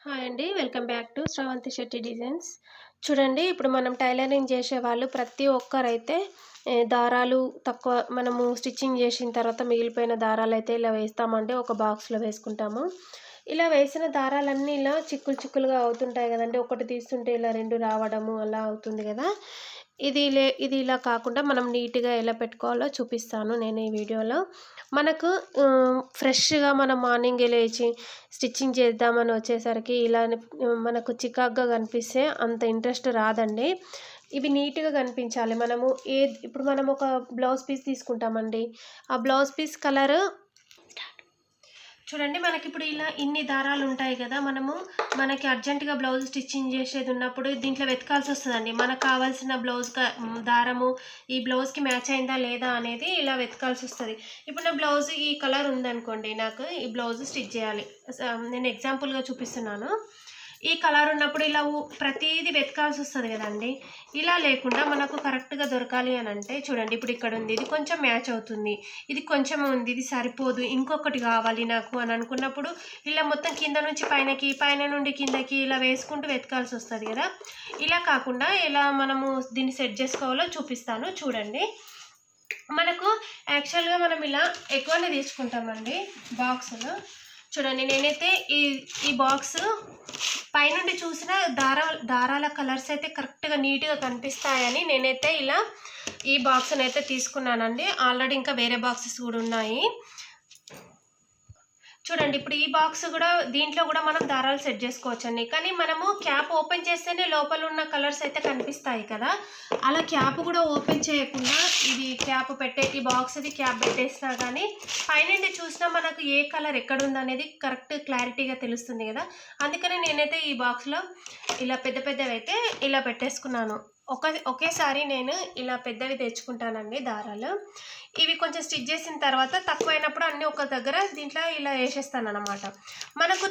Hi అండి. Welcome back to Sravanthi Shetty designs. చూడండి, ఇప్పుడు మనం టైలరింగ్ చేసేవాళ్ళు ప్రతి ఒక్కరైతే దారాలు తక్కువ మనము స్టిచ్చింగ్ చేసిన తర్వాత మిగిలిపోయిన దారాలైతే ఇలా వేస్తామండి. ఒక బాక్స్‌లో వేసుకుంటాము. ఇలా వేసిన దారాలన్నీ ఇలా చిక్కులు చిక్కులుగా అవుతుంటాయి గదండీ! ఒకటి తీస్తుంటే ఇలా 2 రావడము అలా అవుతుంది గదా! ఇది ఇలా కాకుండా మనం నీట్‌గా ఎలా పెట్టుకోవాలో చూపిస్తాను నేను ఈ వీడియోలో. మనకు ఫ్రెష్‌గా మనం మార్నింగే లేచి స్టిచ్చింగ్ చేద్దామని వచ్చేసరికి ఇలానే మనకు చికాకుగా కనిపిస్తే అంత ఇంట్రెస్ట్ రాదండి. ఇవి నీట్‌గా కనిపించాలి. ఇప్పుడు మనం ఒక బ్లౌజ్ పీస్ తీసుకుంటామండి. ఆ బ్లౌజ్ పీస్ కలరు చూడండి, మనకిప్పుడు ఇలా ఇన్ని దారాలుంటాయి గదా! మనకి అర్జెంట్‌గా బ్లౌజ్ స్టిచ్చింగ్ జేసేదున్నప్పుడు దీంట్లో వెతకాల్సొస్తదండి. మనకు కావాల్సిన దారము ఈ బ్లౌజ్‌కి మ్యాచ్ అయిందా లేదా అనేది ఇలా వెతకాల్సొస్తది. ఇప్పుడు నా బ్లౌజ్ ఈ కలర్ ఉందనుకోండి, నాకు ఈ బ్లౌజ్ స్టిచ్ జేయాలి. నేను ఎగ్జాంపుల్‌గా చూపిస్తున్నాను. ఈ కలర్ ఉన్నప్పుడు ఇలా ప్రతీది వెతకాల్సొస్తది గదండీ! ఇలా లేకుండా మనకు కరెక్ట్‌గా దొరకాలి అనంటే చూడండి, ఇప్పుడు ఇక్కడుంది. ఇది కొంచెం మ్యాచ్ అవుతుంది. ఇది కొంచెమే ఉంది. ఇది సరిపోదు. ఇంకొకటి గావాలి నాకు అని అనుకున్నప్పుడు ఇలా మొత్తం కింద నుంచి పైనకి, పైన నుండి కిందకి ఇలా వేసుకుంటూ వెతకాల్సొస్తది గదా! ఇలా కాకుండా ఎలా మనము దీన్ని సెట్ జేసుకోవాలో చూపిస్తాను చూడండి. మనకు యాక్చువల్‌గా మనం ఇలా ఎక్కువనే తీసుకుంటామండి బాక్సులు. చూడండి, నేనైతే ఈ బాక్సు పైనుండి చూసిన దారాల కలర్స్ అయితే కరెక్ట్‌గా నీట్‌గా కనిపిస్తాయని నేనైతే ఇలా ఈ బాక్స్‌నైతే తీసుకున్నానండి. ఆల్రెడీ ఇంకా వేరే బాక్సెస్ గూడా ఉన్నాయి. చూడండి, ఇప్పుడు ఈ బాక్స్ గూడా దీంట్లో గూడా మనం దారాలు సెట్ జేసుకోవచ్చండి. కానీ మనము క్యాప్ ఓపెన్ చేస్తేనే లోపలున్న కలర్స్ అయితే కనిపిస్తాయి కదా! అలా క్యాప్ గూడా ఓపెన్ చేయకుండా ఈ బాక్స్‌ది క్యాప్ పెట్టేసినా గానీ పైనుండి చూసినా మనకు ఏ కలర్ ఎక్కడుందనేది కరెక్ట్ క్లారిటీగా తెలుస్తుంది గదా! అందుకనే నేనైతే ఈ బాక్స్‌లో ఇలా పెద్ద పెద్దవైతే ఇలా పెట్టేసుకున్నాను. ఒకేసారి నేను ఇలా పెద్దవి తెచ్చుకుంటానండి దారాలు. ఇవి కొంచెం స్టిచ్ చేసిన తర్వాత తక్కువైనప్పుడు అన్నీ ఒక దగ్గర దీంట్లో ఇలా ఏసేస్తాననమాట.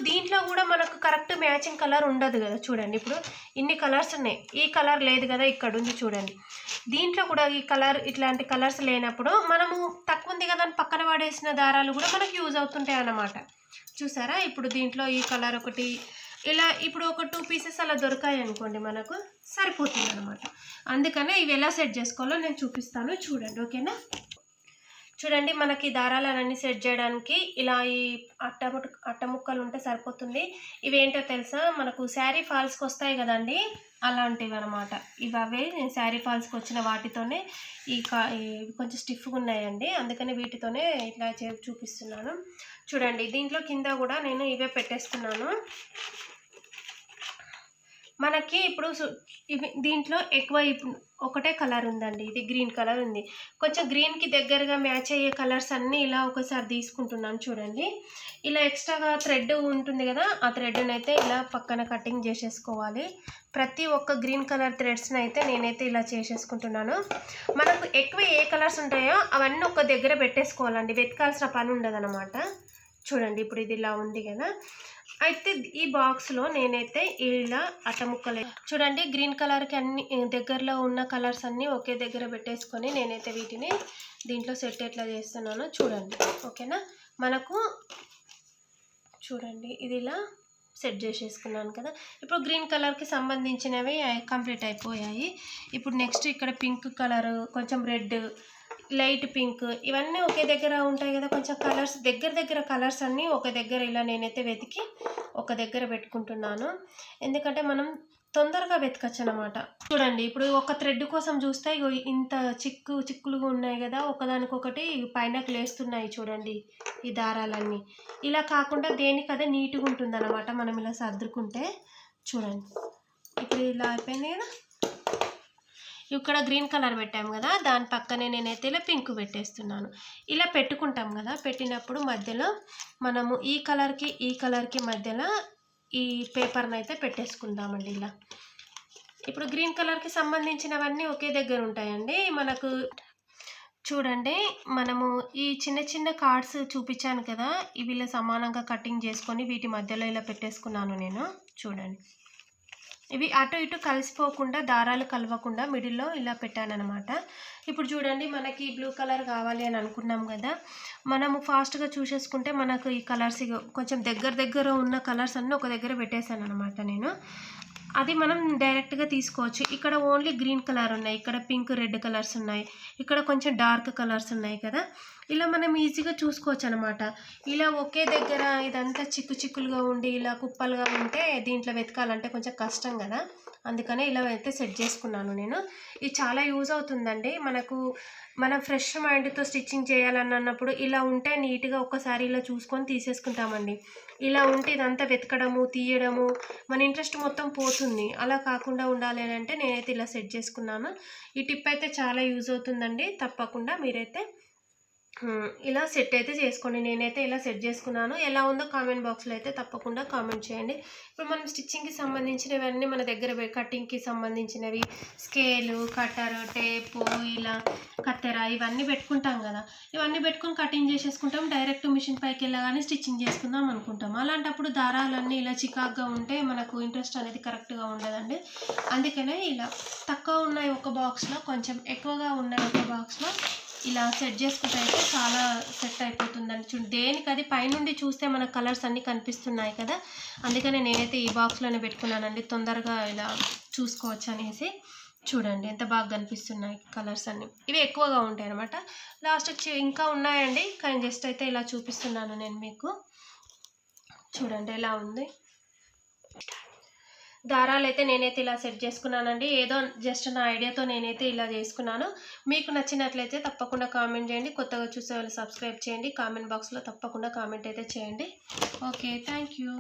దీంట్లో గూడా మనకు కరెక్ట్ మ్యాచింగ్ కలర్ ఉండదు గదా! చూడండి, ఇప్పుడు ఇన్ని కలర్స్ ఉన్నాయి. ఈ కలర్ లేదు గదా! ఇక్కడుంది చూడండి. దీంట్లో కూడా ఈ కలర్ ఇట్లాంటి కలర్స్ లేనప్పుడు మనము తక్కువుంది గదా అని పక్కన పడేసిన దారాలు గూడా మనకు యూజ్ అవుతుంటాయన్నమాట. చూసారా? ఇప్పుడు దీంట్లో ఈ కలర్ ఒకటి ఇలా ఇప్పుడు ఒక 2 పీసెస్ అలా దొరికాయనుకోండి, మనకు సరిపోతుందనమాట. అందుకనే ఇవి ఎలా సెట్ జేసుకోవాలో నేను చూపిస్తాను చూడండి. ఓకేనా? చూడండి, మనకి దారాలన్నీ సెట్ చేయడానికి ఇలా ఈ అట్ట ముక్కలు ఉంటే సరిపోతుంది. ఇవేంటో తెలుసా? మనకు శారీ ఫాల్స్‌కి వస్తాయి కదండీ! అలాంటివి అనమాట. అవే నేను శారీ ఫాల్స్‌కి వచ్చిన వాటితోనే ఇవి కొంచెం స్టిఫ్‌గా ఉన్నాయండి. అందుకని వీటితోనే ఇట్లా చూపిస్తున్నాను. చూడండి, దీంట్లో కింద కూడా నేను ఇవే పెట్టేస్తున్నాను. మనకి ఇప్పుడు దీంట్లో ఎక్కువ ఒకటే కలర్ ఉందండి. ఇది గ్రీన్ కలర్ ఉంది. కొంచెం గ్రీన్‌కి దగ్గరగా మ్యాచ్ అయ్యే కలర్స్ అన్నీ ఇలా ఒకసారి తీసుకుంటున్నాను చూడండి. ఇలా ఎక్స్ట్రాగా థ్రెడ్ ఉంటుంది కదా! ఆ థ్రెడ్‌నైతే ఇలా పక్కన కటింగ్ చేసేసుకోవాలి. ప్రతి ఒక్క గ్రీన్ కలర్ థ్రెడ్స్‌ని అయితే నేనైతే ఇలా చేసేసుకుంటున్నాను. మనకు ఎక్కువ ఏ కలర్స్ ఉంటాయో అవన్నీ ఒక దగ్గర పెట్టేసుకోవాలండి. వెతకాల్సిన పని ఉండదనమాట. చూడండి, ఇప్పుడు ఇది ఇలా ఉంది కదా! అయితే ఈ బాక్స్‌లో నేనైతే ఇలా అట్టముక్కలు చూడండి, గ్రీన్ కలర్‌కి అన్ని దగ్గరలో ఉన్న కలర్స్ అన్నీ ఒకే దగ్గర పెట్టేసుకొని నేనైతే వీటిని దీంట్లో సెట్ ఎట్లా చేస్తున్నానో చూడండి. ఓకేనా? చూడండి, ఇది ఇలా సెట్ చేసేసుకున్నాను కదా! ఇప్పుడు గ్రీన్ కలర్‌కి సంబంధించినవి కంప్లీట్ అయిపోయాయి. ఇప్పుడు నెక్స్ట్ ఇక్కడ పింక్ కలరు, కొంచెం రెడ్, లైట్ పింక్ ఇవన్నీ ఒకే దగ్గర ఉంటాయి కదా! కొంచెం కలర్స్ దగ్గర కలర్స్ అన్నీ ఒక దగ్గర ఇలా నేనైతే వెతికి ఒక దగ్గర పెట్టుకుంటున్నాను. ఎందుకంటే మనం తొందరగా వెతకచ్చనమాట. చూడండి, ఇప్పుడు ఒక థ్రెడ్ కోసం చూస్తే ఇగో ఇంత చిక్కులుగా ఉన్నాయి కదా! ఒకదానికొకటి పైనకి లేస్తున్నాయి చూడండి ఈ దారాలన్నీ. ఇలా కాకుండా దేనికదే నీట్‌గా ఉంటుందన్నమాట మనం ఇలా సర్దుకుంటే. చూడండి, ఇప్పుడు ఇలా అయిపోయింది కదా! ఇక్కడ గ్రీన్ కలర్ పెట్టాము కదా! దాని పక్కనే నేనైతే ఇలా పింక్ పెట్టేస్తున్నాను. ఇలా పెట్టుకుంటాం కదా! పెట్టినప్పుడు మధ్యలో మనము ఈ కలర్‌కి మధ్యలో ఈ పేపర్‌ని అయితే పెట్టేసుకుందామండి ఇలా. ఇప్పుడు గ్రీన్ కలర్‌కి సంబంధించినవన్నీ ఒకే దగ్గర ఉంటాయండి. చూడండి, మనము ఈ చిన్న చిన్న కార్డ్స్ చూపించాను కదా! ఇవి ఇలా సమానంగా కటింగ్ చేసుకొని వీటి మధ్యలో ఇలా పెట్టేసుకున్నాను నేను. చూడండి. ఇవి అటు ఇటు కలిసిపోకుండా దారాలు కలవకుండా మిడిల్లో ఇలా పెట్టానన్నమాట. ఇప్పుడు చూడండి మనకి బ్లూ కలర్ కావాలి అని అనుకున్నాం కదా, మనము ఫాస్ట్గా చూసేసుకుంటే మనకు ఈ కలర్స్ కొంచెం దగ్గర ఉన్న కలర్స్ అన్నీ ఒక దగ్గర పెట్టేశాను అనమాట నేను. అది మనం డైరెక్ట్గా తీసుకోవచ్చు. ఇక్కడ ఓన్లీ గ్రీన్ కలర్ ఉన్నాయి, ఇక్కడ పింక్ రెడ్ కలర్స్ ఉన్నాయి, ఇక్కడ కొంచెం డార్క్ కలర్స్ ఉన్నాయి కదా, ఇలా మనం ఈజీగా చూసుకోవచ్చు అనమాట. ఇలా ఒకే దగ్గర ఇదంతా చిక్కులుగా ఉండి ఇలా కుప్పలుగా ఉంటే దీంట్లో వెతకాలంటే కొంచెం కష్టం కదా, అందుకనే ఇలా అయితే సెట్ చేసుకున్నాను నేను. ఇది చాలా యూజ్ అవుతుందండి మనకు. మనం ఫ్రెష్ మైండ్తో స్టిచ్చింగ్ చేయాలన్నప్పుడు ఇలా ఉంటే నీట్గా ఒక్కసారి ఇలా చూసుకొని తీసేసుకుంటామండి. ఇలా ఉంటే ఇదంతా వెతకడము తీయడము మన ఇంట్రెస్ట్ మొత్తం పోతుంది. అలా కాకుండా ఉండాలి అని అంటే నేనైతే ఇలా సెట్ చేసుకున్నాను. ఈ టిప్ అయితే చాలా యూజ్ అవుతుందండి. తప్పకుండా మీరైతే ఇలా సెట్ అయితే చేసుకోండి. నేనైతే ఇలా సెట్ చేసుకున్నాను. ఎలా ఉందో కామెంట్ బాక్స్లో అయితే తప్పకుండా కామెంట్ చేయండి. ఇప్పుడు మనం స్టిచ్చింగ్కి సంబంధించినవన్నీ మన దగ్గర కటింగ్కి సంబంధించినవి స్కేలు, కట్టరు, టేపు, ఇలా కత్తెర ఇవన్నీ పెట్టుకుంటాం కదా, ఇవన్నీ పెట్టుకొని కటింగ్ చేసేసుకుంటాం. డైరెక్ట్ మిషన్ పైకి వెళ్ళగానే స్టిచ్చింగ్ చేసుకుందాం అనుకుంటాం. అలాంటప్పుడు దారాలన్నీ ఇలా చికాగ్గా ఉంటే మనకు ఇంట్రెస్ట్ అనేది కరెక్ట్గా ఉండదండి. అందుకనే ఇలా తక్కువ ఉన్నాయి ఒక బాక్స్లో, కొంచెం ఎక్కువగా ఉన్నాయి ఒక బాక్స్లో ఇలా సెట్ చేసుకుంటే అయితే చాలా సెట్ అయిపోతుందండి. చూడండి దేనికి అది పైనుండి చూస్తే మన కలర్స్ అన్నీ కనిపిస్తున్నాయి కదా, అందుకనే నేనైతే ఈ బాక్స్లోనే పెట్టుకున్నానండి, తొందరగా ఇలా చూసుకోవచ్చు అనేసి. చూడండి ఎంత బాగా కనిపిస్తున్నాయి కలర్స్ అన్నీ, ఇవి ఎక్కువగా ఉంటాయి అనమాట. లాస్ట్ ఇంకా ఉన్నాయండి, కానీ జస్ట్ అయితే ఇలా చూపిస్తున్నాను నేను మీకు. చూడండి ఎలా ఉంది. దారాలు అయితే నేనైతే ఇలా సెట్ చేసుకున్నానండి. ఏదో జస్ట్ నా ఐడియాతో నేనైతే ఇలా చేసుకున్నాను. మీకు నచ్చినట్లయితే తప్పకుండా కామెంట్ చేయండి. కొత్తగా చూసే వాళ్ళు సబ్స్క్రైబ్ చేయండి. కామెంట్ బాక్స్లో తప్పకుండా కామెంట్ అయితే చేయండి. Okay, thank you.